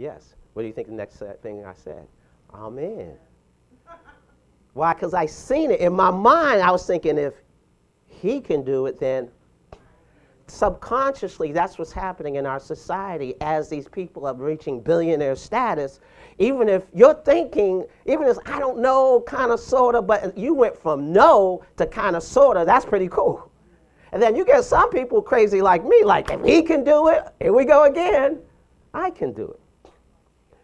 yes. What do you think the next thing I said? I'm in. Why? Because I seen it. In my mind, I was thinking if he can do it, then subconsciously, that's what's happening in our society as these people are reaching billionaire status. Even if you're thinking, even if I don't know, kind of, sort of, but you went from no to kind of, sort of, that's pretty cool. And then you get some people crazy like me, like if he can do it, here we go again, I can do it.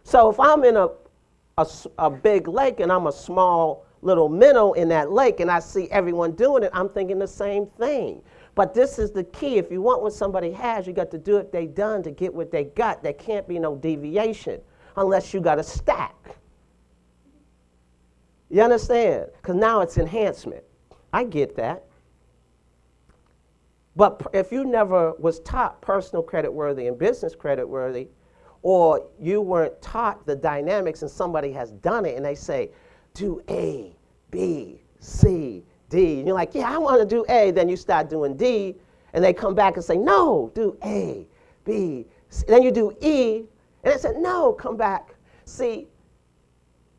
So if I'm in a big lake and I'm a small little minnow in that lake and I see everyone doing it, I'm thinking the same thing. But this is the key. If you want what somebody has, you got to do what they done to get what they got. There can't be no deviation unless you got a stack. You understand? Because now it's enhancement. I get that. But if you never was taught personal credit worthy and business credit worthy, or you weren't taught the dynamics and somebody has done it and they say, do A, B, C, D. And you're like, yeah, I want to do A. Then you start doing D, and they come back and say, no, do A, B, C. Then you do E, and they say, no, come back. See,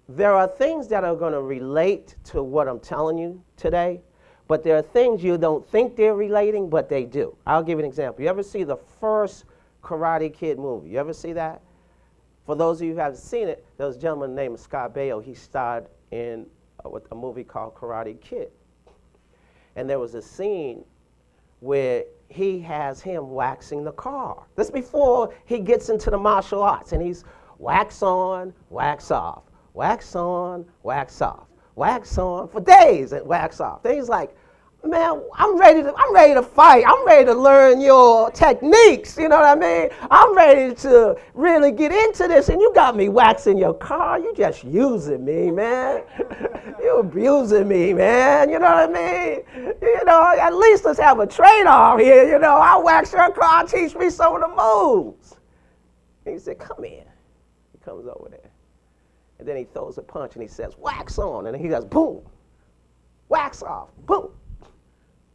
there are things that are going to relate to what I'm telling you today, but there are things you don't think they're relating, but they do. I'll give you an example. You ever see the first Karate Kid movie? You ever see that? For those of you who haven't seen it, there was a gentleman named Scott Baio. He starred in a movie called Karate Kid. And there was a scene where he has him waxing the car. This before he gets into the martial arts, and he's wax on, wax off, wax on, wax off, wax on for days and wax off. Then he's like, man, I'm ready to fight. I'm ready to learn your techniques. You know what I mean? I'm ready to really get into this, and you got me waxing your car. You just using me, man. You abusing me, man. You know what I mean? You know, at least let's have a trade-off here. You know, I'll wax your car, teach me some of the moves. And he said, come in. He comes over there. And then he throws a punch, and he says, wax on. And he goes, boom. Wax off. Boom.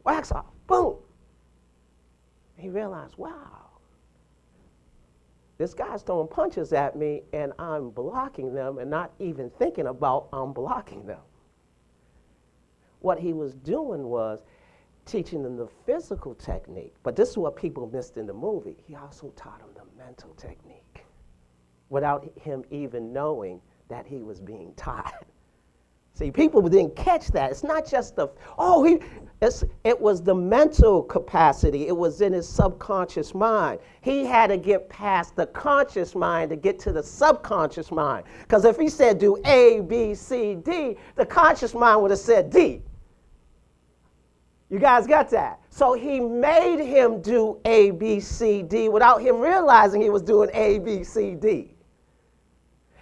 Wax off, boom. He realized, wow, this guy's throwing punches at me and I'm blocking them and not even thinking about I'm blocking them. What he was doing was teaching them the physical technique, but this is what people missed in the movie. He also taught them the mental technique without him even knowing that he was being taught. See, people didn't catch that. It's not just it was the mental capacity. It was in his subconscious mind. He had to get past the conscious mind to get to the subconscious mind. Because if he said do A, B, C, D, the conscious mind would have said D. You guys got that? So he made him do A, B, C, D without him realizing he was doing A, B, C, D.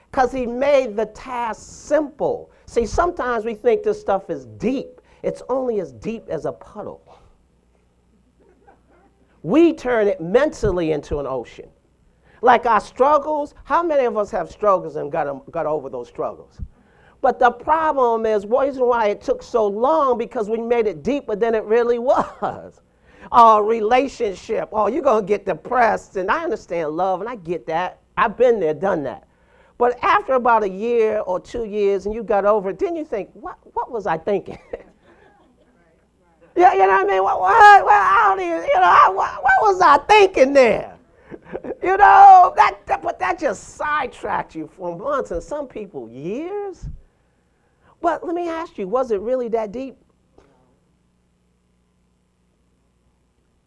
Because he made the task simple. See, sometimes we think this stuff is deep. It's only as deep as a puddle. We turn it mentally into an ocean. Like our struggles, how many of us have struggles and got over those struggles? But the problem is, the reason why it took so long, because we made it deeper than it really was. Our relationship, you're going to get depressed. And I understand love, and I get that. I've been there, done that. But after about a year or 2 years and you got over it, then you think, what was I thinking? Yeah, you know what I mean? I don't even, what was I thinking there? You know, but that just sidetracked you for months and some people years. But let me ask you, was it really that deep?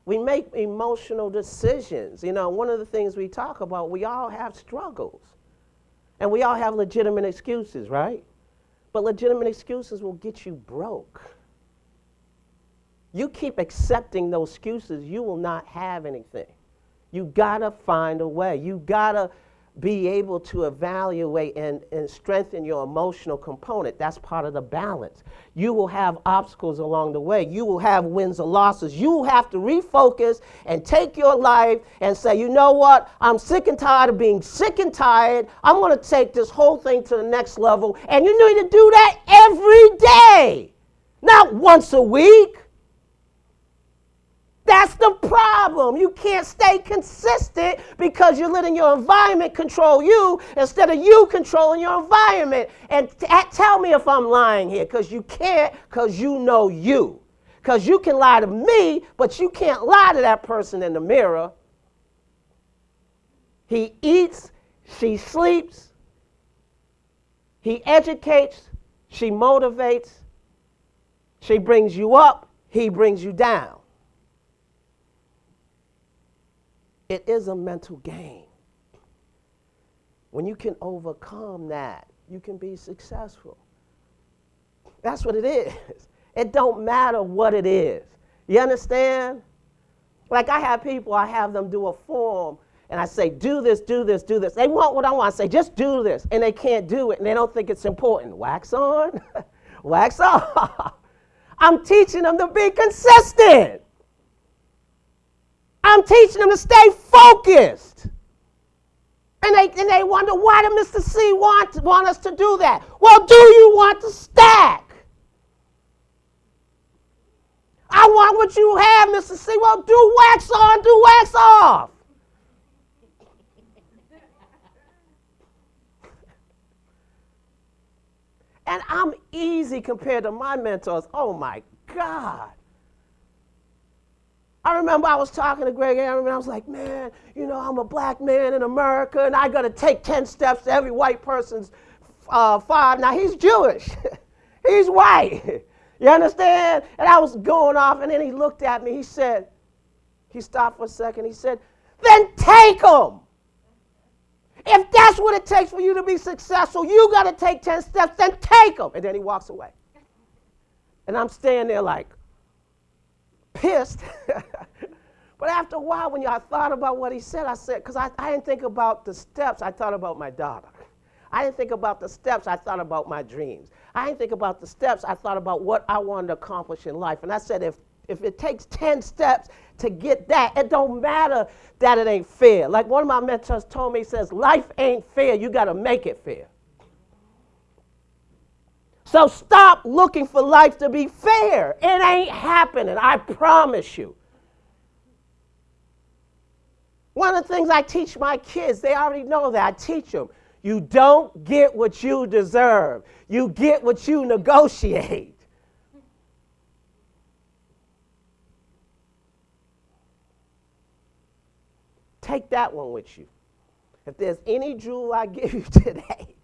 We make emotional decisions. You know, one of the things we talk about, we all have struggles. And we all have legitimate excuses, right? But legitimate excuses will get you broke. You keep accepting those excuses, you will not have anything. You gotta find a way. You gotta be able to evaluate and strengthen your emotional component. That's part of the balance. You will have obstacles along the way. You will have wins or losses. You will have to refocus and take your life and say, you know what? I'm sick and tired of being sick and tired. I'm going to take this whole thing to the next level. And you need to do that every day, not once a week. That's the problem. You can't stay consistent because you're letting your environment control you instead of you controlling your environment. And tell me if I'm lying here, because you can't, because you know you. Because you can lie to me, but you can't lie to that person in the mirror. He eats, she sleeps, he educates, she motivates, she brings you up, he brings you down. It is a mental game. When you can overcome that, you can be successful. That's what it is. It don't matter what it is. You understand? Like I have people, I have them do a form, and I say, do this, do this, do this. They want what I want. I say, just do this. And they can't do it, and they don't think it's important. Wax on, wax off. I'm teaching them to be consistent. I'm teaching them to stay focused. And they wonder, why did Mr. C want us to do that? Well, do you want to stack? I want what you have, Mr. C. Well, do wax on, do wax off. And I'm easy compared to my mentors. Oh, my God. I remember I was talking to Greg Aaron, and I was like, man, you know, I'm a black man in America, and I got to take 10 steps to every white person's 5. Now, he's Jewish. He's white. You understand? And I was going off, and then he looked at me. He said, he stopped for a second. He said, then take them. If that's what it takes for you to be successful, you got to take 10 steps, then take them. And then he walks away. And I'm standing there like, pissed. But after a while, when I thought about what he said, I said, because I didn't think about the steps, I thought about my daughter. I didn't think about the steps, I thought about my dreams. I didn't think about the steps, I thought about what I wanted to accomplish in life. And I said, if it takes 10 steps to get that, it don't matter that it ain't fair. Like one of my mentors told me, he says, life ain't fair, you got to make it fair. So stop looking for life to be fair. It ain't happening, I promise you. One of the things I teach my kids, they already know that. I teach them, you don't get what you deserve. You get what you negotiate. Take that one with you. If there's any jewel I give you today,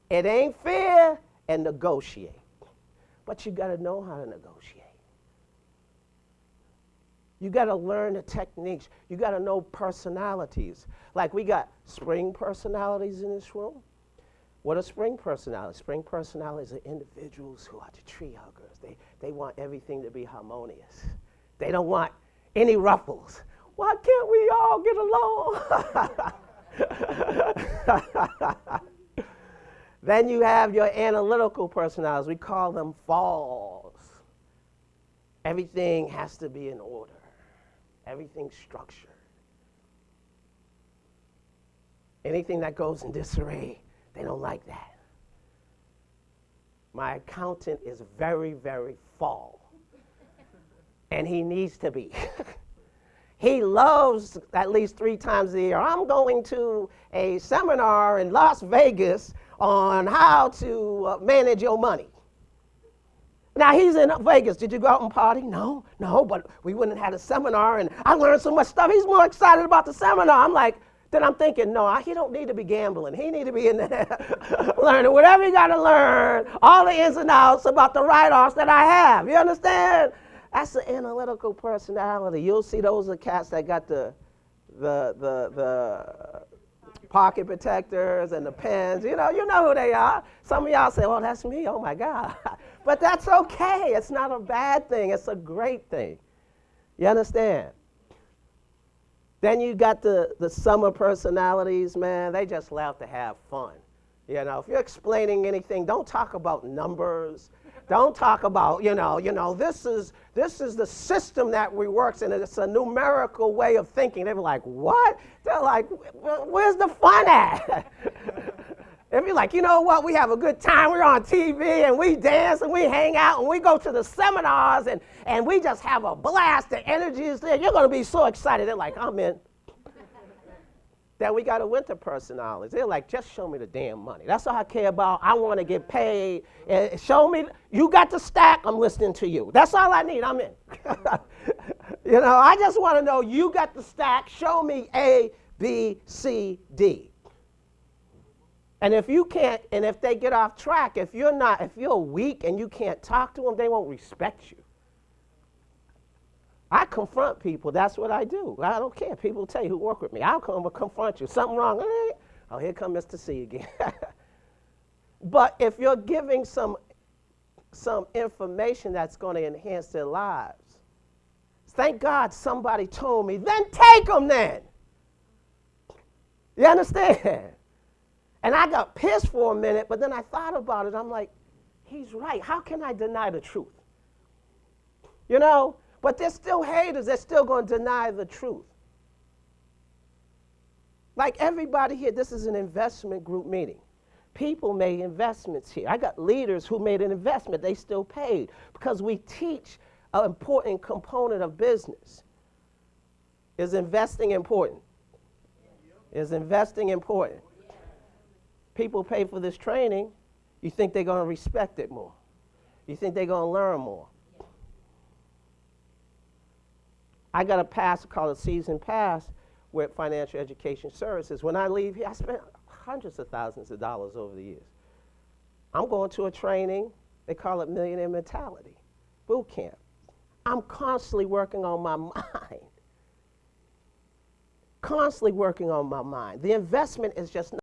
it ain't fair, and negotiate. But you got to know how to negotiate. You got to learn the techniques. You got to know personalities. Like we got spring personalities in this room. What are spring personalities? Spring personalities are individuals who are the tree huggers. They want everything to be harmonious. They don't want any ruffles. Why can't we all get along? Then you have your analytical personalities. We call them falls. Everything has to be in order. Everything's structured. Anything that goes in disarray, they don't like that. My accountant is very, very fall. And he needs to be. He loves at least 3 times a year. I'm going to a seminar in Las Vegas on how to manage your money. Now, he's in Vegas. Did you go out and party? No, but we wouldn't have had a seminar, and I learned so much stuff. He's more excited about the seminar. I'm like, then I'm thinking, no, he don't need to be gambling. He need to be in there learning whatever you got to learn, all the ins and outs about the write-offs that I have. You understand? That's the analytical personality. You'll see those are cats that got the pocket protectors and the pens. You know who they are. Some of y'all say, oh, that's me. Oh, my God. But that's okay. It's not a bad thing. It's a great thing. You understand? Then you got the summer personalities, man. They just love to have fun. You know, if you're explaining anything, don't talk about numbers. Don't talk about, this is the system that we works in. It's a numerical way of thinking. They were like, what? They're like, where's the fun at? If you're like, you know what, we have a good time, we're on TV and we dance and we hang out and we go to the seminars and we just have a blast, the energy is there, you're going to be so excited. They're like, I'm in. That we got a winter personalities. They're like, just show me the damn money. That's all I care about. I want to get paid. Show me, you got the stack, I'm listening to you. That's all I need, I'm in. You know, I just want to know you got the stack, show me A, B, C, D. And if you can't, and if they get off track, if you're weak and you can't talk to them, they won't respect you. I confront people. That's what I do. I don't care. People tell you who work with me. I'll come and confront you. Something wrong. Oh, here come Mr. C again. But if you're giving some information that's going to enhance their lives, thank God somebody told me, then take them then. You understand? And I got pissed for a minute, but then I thought about it. I'm like, he's right. How can I deny the truth? You know? But there's still haters. They're still going to deny the truth. Like everybody here, this is an investment group meeting. People made investments here. I got leaders who made an investment. They still paid because we teach an important component of business. Is investing important? Is investing important? People pay for this training. You think they're going to respect it more. You think they're going to learn more. I got a pass called a season pass with Financial Education Services. When I leave here, I spent hundreds of thousands of dollars over the years. I'm going to a training, they call it Millionaire Mentality, boot camp. I'm constantly working on my mind. Constantly working on my mind. The investment is just not